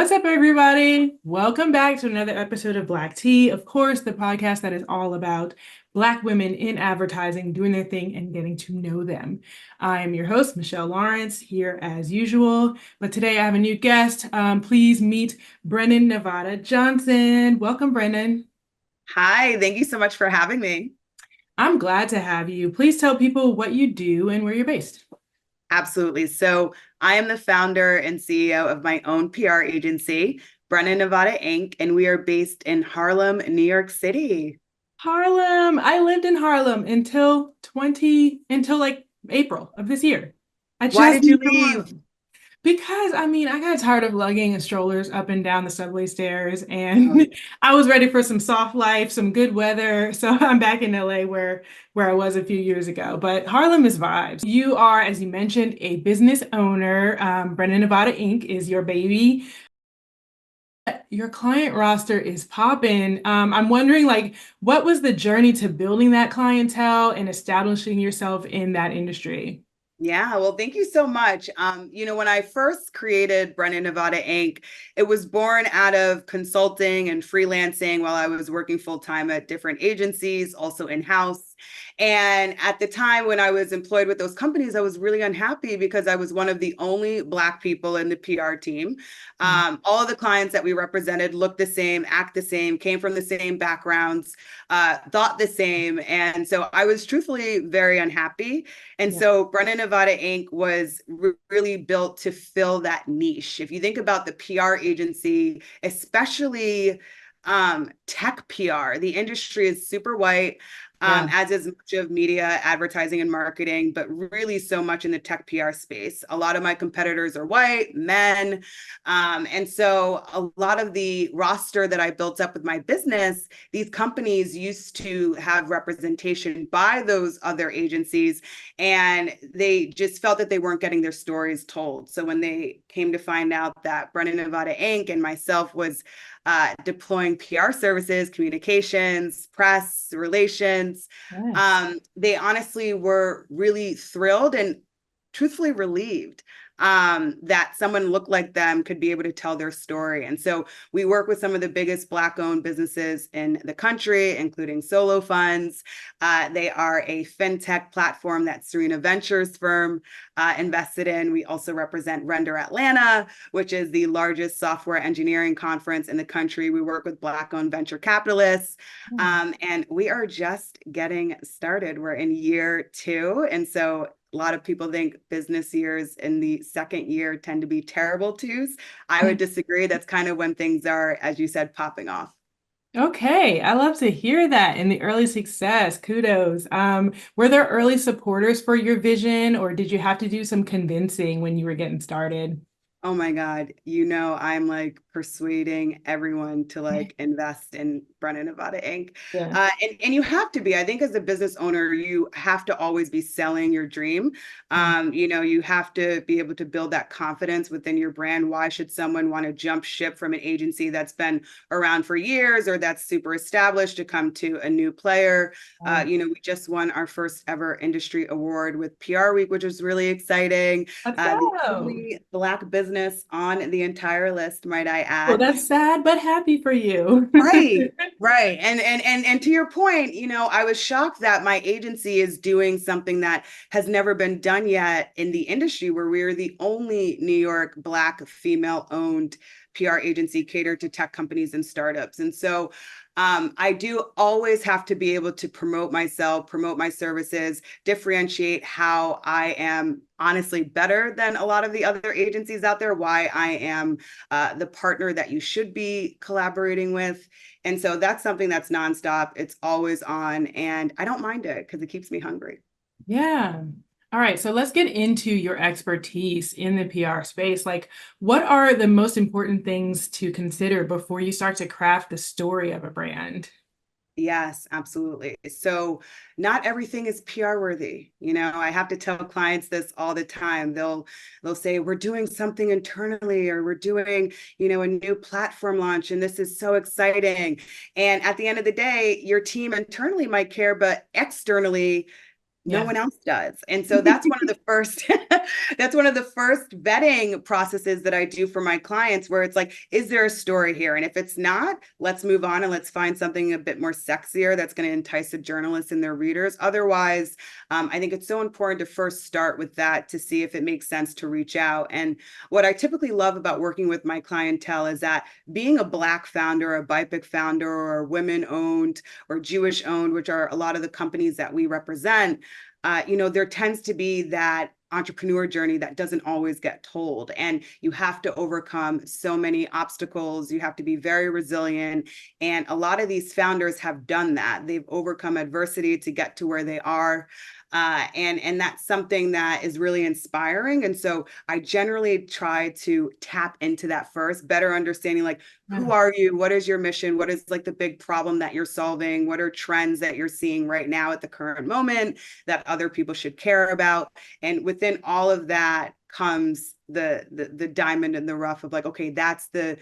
What's up, everybody? Welcome back to another episode of Black Tea. Of course, the podcast that is all about Black women in advertising, doing their thing and getting to know them. I'm your host, Michelle Lawrence, here as usual. But today I have a new guest. Please meet Brennan Nevada Johnson. Welcome, Brennan. Hi, thank you so much for having me. I'm glad to have you. Please tell people what you do and where you're based. Absolutely. So, I am the founder and CEO of my own PR agency, Brennan Nevada Inc., and we are based in Harlem, New York City. Harlem. I lived in Harlem until like April of this year. I Why just did you moved from leave? Harlem. Because I got tired of lugging strollers up and down the subway stairs, Oh, and I was ready for some soft life, some good weather. So I'm back in LA where I was a few years ago. But Harlem is vibes. You are, as you mentioned, a business owner. Brennan Nevada Inc. is your baby. Your client roster is popping. I'm wondering, like, what was the journey to building that clientele and establishing yourself in that industry? yeah, well, thank you so much. When I first created Brennan Nevada Inc., it was born out of consulting and freelancing while I was working full time at different agencies, also in house. And at the time when I was employed with those companies, I was really unhappy because I was one of the only Black people in the PR team. All of the clients that we represented looked the same, act the same, came from the same backgrounds, thought the same. And so I was truthfully very unhappy. And Yeah. so Brennan Nevada Inc. was really built to fill that niche. If you think about the PR agency, especially tech PR, the industry is super white, Yeah. as is much of media, advertising, and marketing, but really so much in the tech PR space. A lot of my competitors are white, men. And so a lot of the roster that I built up with my business, these companies used to have representation by those other agencies, and they just felt that they weren't getting their stories told. So when they came to find out that Brennan Nevada Inc. and myself was deploying PR services, communications, press, relations. Yes. They honestly were really thrilled and truthfully relieved that someone looked like them could be able to tell their story. And so we work with some of the biggest Black-owned businesses in the country, including solo funds. They are a fintech platform that Serena Ventures firm invested in. We also represent Render Atlanta, which is the largest software engineering conference in the country. We work with Black-owned venture capitalists, and we are just getting started. We're in year 2, and so a lot of people think business years in the second year tend to be terrible twos. I would disagree. That's kind of when things are, as you said, popping off. Okay, I love to hear that in the early success. Kudos. Were there early supporters for your vision, or did you have to do some convincing when you were getting started? Oh my God, I'm like persuading everyone to like invest in Brennan Nevada Inc. Yeah. And you have to be. I think as a business owner, you have to always be selling your dream. You have to be able to build that confidence within your brand. Why should someone want to jump ship from an agency that's been around for years or that's super established to come to a new player? We just won our first ever industry award with PR Week, which was really exciting. Let's The go. only Black business on the entire list, might I Well, add. that's sad, but happy for you. Right, right. And to your point, I was shocked that my agency is doing something that has never been done yet in the industry, where we're the only New York Black female-owned PR agency catered to tech companies and startups. And so I do always have to be able to promote myself, promote my services, differentiate how I am honestly better than a lot of the other agencies out there, why I am the partner that you should be collaborating with. And so that's something that's nonstop. It's always on. And I don't mind it because it keeps me hungry. Yeah. All right, so let's get into your expertise in the PR space. Like, what are the most important things to consider before you start to craft the story of a brand? Yes, absolutely. So not everything is PR worthy. I have to tell clients this all the time. They'll say, we're doing something internally, or we're doing, a new platform launch, and this is so exciting. And at the end of the day, your team internally might care, but externally, No Yeah. one else does. And so that's one of the first that's one of the first vetting processes that I do for my clients, where it's like, is there a story here? And if it's not, let's move on and let's find something a bit more sexier that's going to entice the journalists and their readers. Otherwise, I think it's so important to first start with that to see if it makes sense to reach out. And what I typically love about working with my clientele is that being a Black founder, a BIPOC founder, or women owned or Jewish owned, which are a lot of the companies that we represent, there tends to be that entrepreneur journey that doesn't always get told. And you have to overcome so many obstacles. You have to be very resilient. And a lot of these founders have done that. They've overcome adversity to get to where they are. And that's something that is really inspiring. And so I generally try to tap into that first, better understanding, like, who are you? What is your mission? What is like the big problem that you're solving? What are trends that you're seeing right now at the current moment that other people should care about? And within all of that comes the diamond in the rough of like, okay, that's the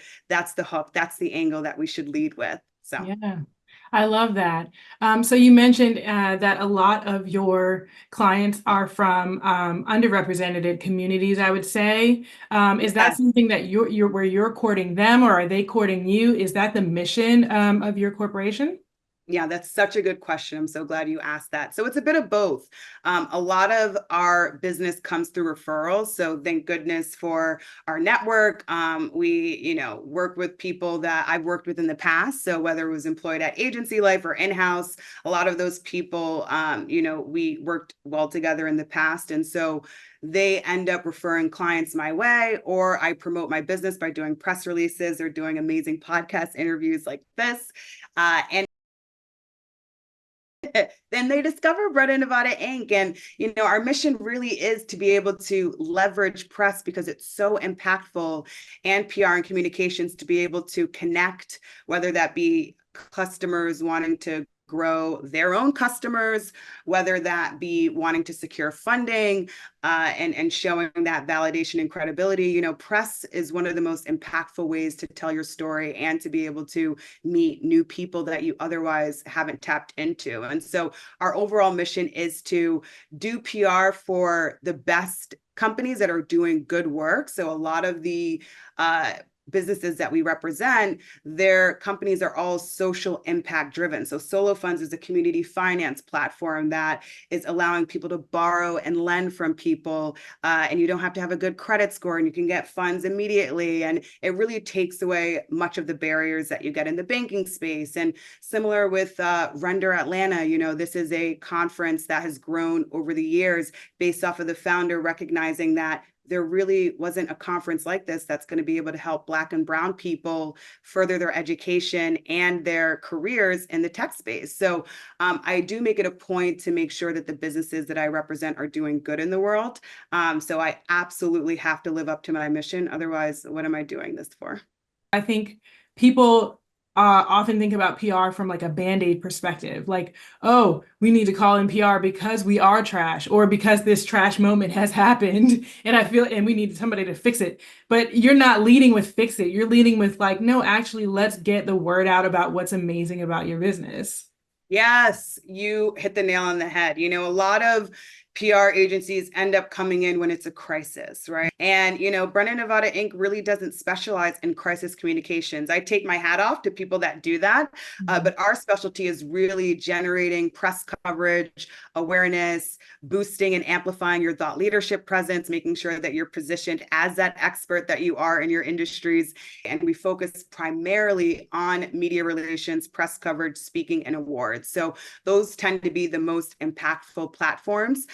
hook, that's the angle that we should lead with. So Yeah, I love that. So you mentioned that a lot of your clients are from underrepresented communities, I would say. Is that yeah. something that you're where you're courting them, or are they courting you? Is that the mission of your corporation? Yeah, that's such a good question. I'm so glad you asked that. So it's a bit of both. A lot of our business comes through referrals. So thank goodness for our network. We, work with people that I've worked with in the past. So whether it was employed at agency life or in-house, a lot of those people, we worked well together in the past. And so they end up referring clients my way, or I promote my business by doing press releases or doing amazing podcast interviews like this. And then they discover Brennan Nevada Inc. And, our mission really is to be able to leverage press because it's so impactful, and PR and communications to be able to connect, whether that be customers wanting to grow their own customers, whether that be wanting to secure funding, and showing that validation and credibility. Press is one of the most impactful ways to tell your story and to be able to meet new people that you otherwise haven't tapped into. And so our overall mission is to do PR for the best companies that are doing good work. So a lot of the businesses that we represent, their companies are all social impact driven. So Solo Funds is a community finance platform that is allowing people to borrow and lend from people, and you don't have to have a good credit score, and you can get funds immediately. And it really takes away much of the barriers that you get in the banking space. And similar with Render Atlanta, this is a conference that has grown over the years based off of the founder recognizing that there really wasn't a conference like this that's going to be able to help Black and Brown people further their education and their careers in the tech space. So I do make it a point to make sure that the businesses that I represent are doing good in the world. So I absolutely have to live up to my mission. Otherwise, what am I doing this for? I think people often think about PR from like a Band-Aid perspective, like, oh, we need to call in PR because we are trash, or because this trash moment has happened, and we need somebody to fix it. But you're not leading with fix it. You're leading with like, no, actually, let's get the word out about what's amazing about your business. Yes, you hit the nail on the head. A lot of PR agencies end up coming in when it's a crisis, right? And, Brennan Nevada Inc. really doesn't specialize in crisis communications. I take my hat off to people that do that, but our specialty is really generating press coverage, awareness, boosting and amplifying your thought leadership presence, making sure that you're positioned as that expert that you are in your industries. And we focus primarily on media relations, press coverage, speaking, and awards. So those tend to be the most impactful platforms.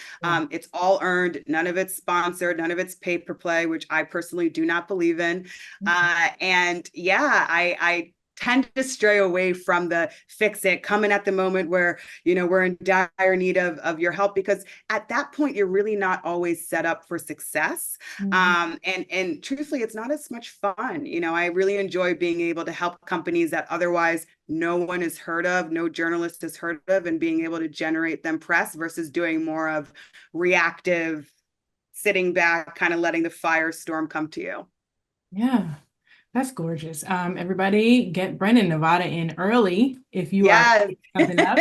It's all earned, none of it's sponsored, none of it's pay per play, which I personally do not believe in. And yeah, I tend to stray away from the fix it, coming at the moment where, we're in dire need of your help, because at that point, you're really not always set up for success. And truthfully, it's not as much fun. I really enjoy being able to help companies that otherwise no one has heard of, no journalist has heard of, and being able to generate them press versus doing more of reactive, sitting back, kind of letting the firestorm come to you. Yeah. That's gorgeous. Everybody get Brennan Nevada in early if you are Yes. picking something up.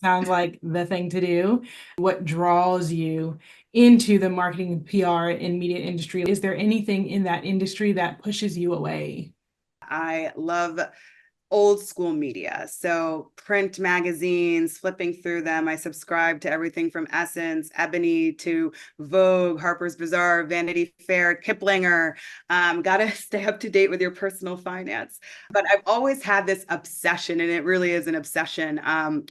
Sounds like the thing to do. What draws you into the marketing, PR, and media industry? Is there anything in that industry that pushes you away? I love old school media. So print magazines, flipping through them. I subscribe to everything from Essence, Ebony to Vogue, Harper's Bazaar, Vanity Fair, Kiplinger. Got to stay up to date with your personal finance. But I've always had this obsession, and it really is an obsession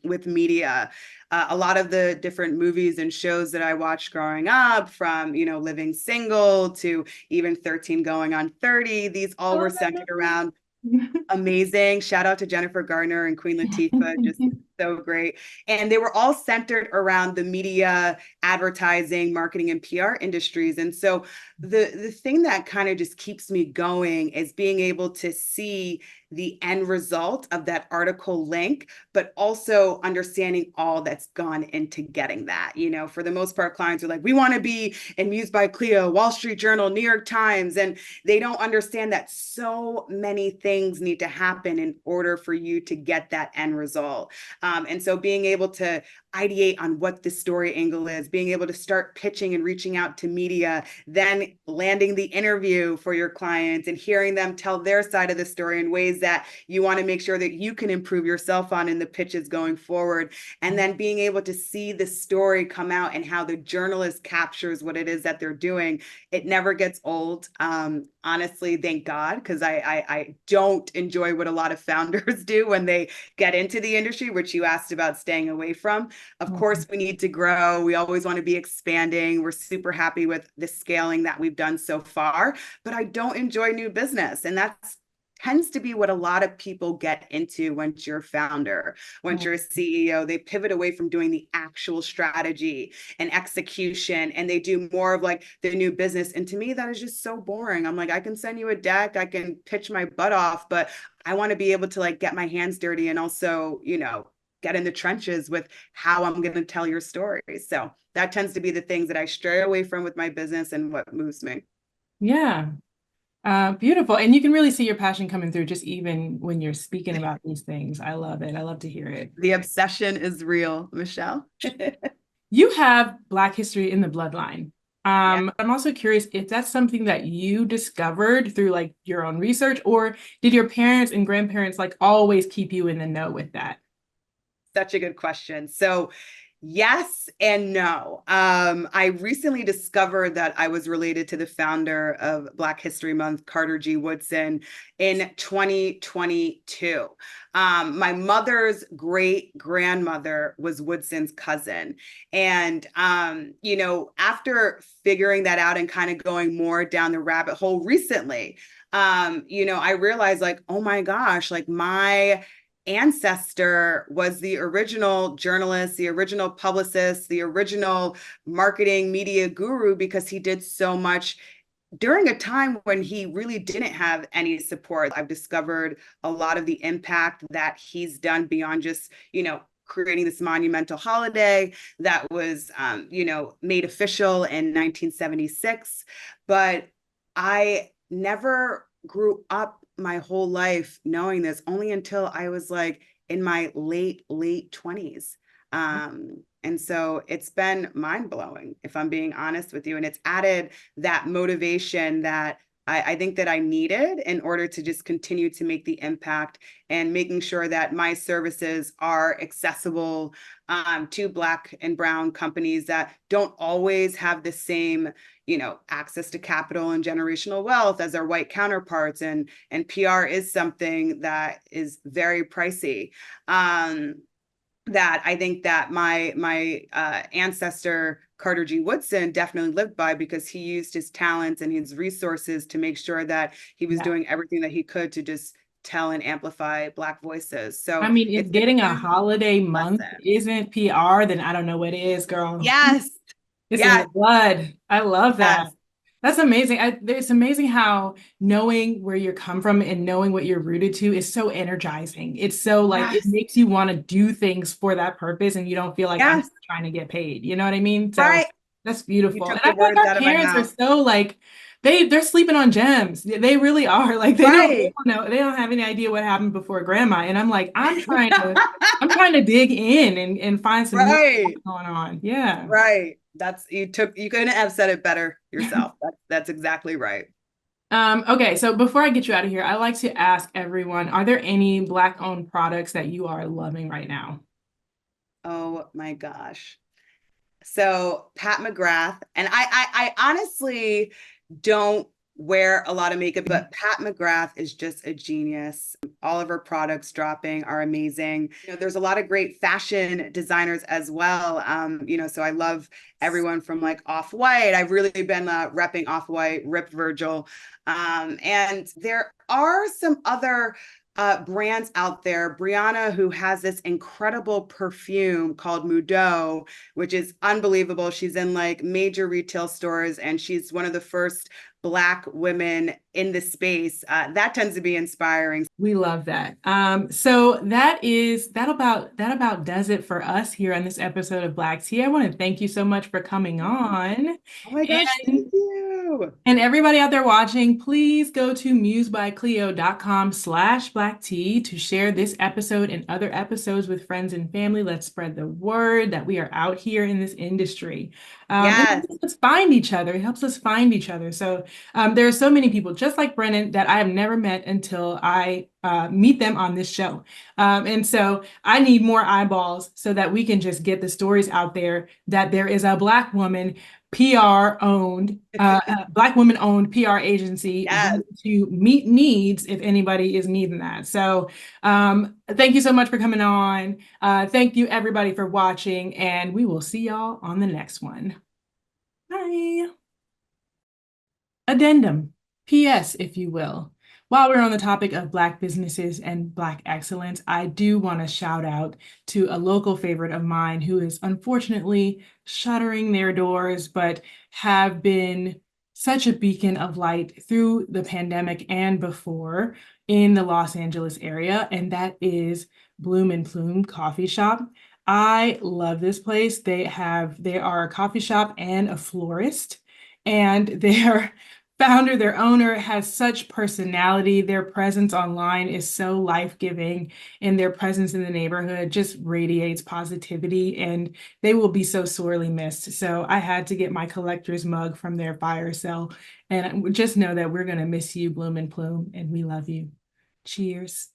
with media. A lot of the different movies and shows that I watched growing up, from, Living Single to even 13 Going on 30, these I all were love centered that around amazing. Shout out to Jennifer Garner and Queen Latifah, just movie. so great. And they were all centered around the media, advertising, marketing, and PR industries. And so the thing that kind of just keeps me going is being able to see the end result of that article link, but also understanding all that's gone into getting that. For the most part, clients are like, we want to be in Muse by Cleo, Wall Street Journal, New York Times, and they don't understand that so many things need to happen in order for you to get that end result. And so being able to ideate on what the story angle is, being able to start pitching and reaching out to media, then landing the interview for your clients and hearing them tell their side of the story in ways that you want to make sure that you can improve yourself on in the pitches going forward. And then being able to see the story come out and how the journalist captures what it is that they're doing. It never gets old. Honestly, thank God, because I don't enjoy what a lot of founders do when they get into the industry, which you asked about staying away from. Of course, we need to grow. We always want to be expanding. We're super happy with the scaling that we've done so far, but I don't enjoy new business. And that's tends to be what a lot of people get into once you're a founder, once you're a CEO. They pivot away from doing the actual strategy and execution, and they do more of like the new business. And to me, that is just so boring. I'm like, I can send you a deck, I can pitch my butt off, but I want to be able to like get my hands dirty and also, get in the trenches with how I'm going to tell your story. So that tends to be the things that I stray away from with my business and what moves me. Yeah. Beautiful. And you can really see your passion coming through just even when you're speaking about these things. I love it. I love to hear it. The obsession is real, Michelle. You have Black history in the bloodline. Yeah. I'm also curious if that's something that you discovered through like your own research, or did your parents and grandparents like always keep you in the know with that? Such a good question. So yes and no. I recently discovered that I was related to the founder of Black History Month, Carter G. Woodson, in 2022. My mother's great grandmother was Woodson's cousin. And, after figuring that out and kind of going more down the rabbit hole recently, I realized like, oh my gosh, like my ancestor was the original journalist, the original publicist, the original marketing media guru, because he did so much during a time when he really didn't have any support. I've discovered a lot of the impact that he's done beyond just, creating this monumental holiday that was, made official in 1976. But I never grew up my whole life knowing this, only until I was like in my late 20s. And so it's been mind blowing, if I'm being honest with you. And it's added that motivation that I think that I needed in order to just continue to make the impact and making sure that my services are accessible to Black and Brown companies that don't always have the same, access to capital and generational wealth as our white counterparts. And PR is something that is very pricey. That I think that my ancestor Carter G. Woodson definitely lived by, because he used his talents and his resources to make sure that he was doing everything that he could to just tell and amplify Black voices. So I mean, if it's a getting a huge holiday month lesson. isn't PR, then I don't know what is, girl. Yes, It's in yes, the blood. I love that. yes, That's amazing. It's amazing how knowing where you come from and knowing what you're rooted to is so energizing. It's so like it yes, makes you want to do things for that purpose, and you don't feel like I'm yes. trying to get paid. You know what I mean? So Right. that's You beautiful. And took I the feel like words our out of my parents are mouth. so like they're sleeping on gems. They really are. Like they Right. don't know, they don't have any idea what happened before grandma. And I'm like, I'm trying to dig in and find some new stuff Right. going on. Yeah. Right. You couldn't have said it better yourself. That's exactly right. Okay, so before I get you out of here, I like to ask everyone, are there any Black-owned products that you are loving right now? Oh my gosh. So Pat McGrath, and I honestly don't wear a lot of makeup, but Pat McGrath is just a genius. All of her products dropping are amazing. There's a lot of great fashion designers as well. So I love everyone from like Off-White. I've really been repping Off-White, Rip Virgil. And there are some other brands out there. Brianna, who has this incredible perfume called Mudo, which is unbelievable. She's in like major retail stores, and she's one of the first Black women in the space. That tends to be inspiring. We love that. So that about does it for us here on this episode of Black Tea. I want to thank you so much for coming on. Oh my gosh, And thank you. And everybody out there watching, please go to musebycleo.com/black tea to share this episode and other episodes with friends and family. Let's spread the word that we are out here in this industry. It Yes. helps us find each other. It helps us find each other. So there are so many people just like Brennan that I have never met until I meet them on this show. And so I need more eyeballs so that we can just get the stories out there that there is a Black woman PR owned, Black women owned PR agency Yes. to meet needs if anybody is needing that. So thank you so much for coming on. Thank you everybody for watching, and we will see y'all on the next one. Bye. Addendum, PS, if you will. While we're on the topic of Black businesses and Black excellence, I do want to shout out to a local favorite of mine who is unfortunately shuttering their doors, but have been such a beacon of light through the pandemic and before in the Los Angeles area, and that is Bloom and Plume Coffee Shop. I love this place. They are a coffee shop and a florist, and their founder, their owner, has such personality. Their presence online is so life-giving, and their presence in the neighborhood just radiates positivity, and they will be so sorely missed. So I had to get my collector's mug from their fire sale, and just know that we're going to miss you, Bloom and Plume, and we love you. Cheers.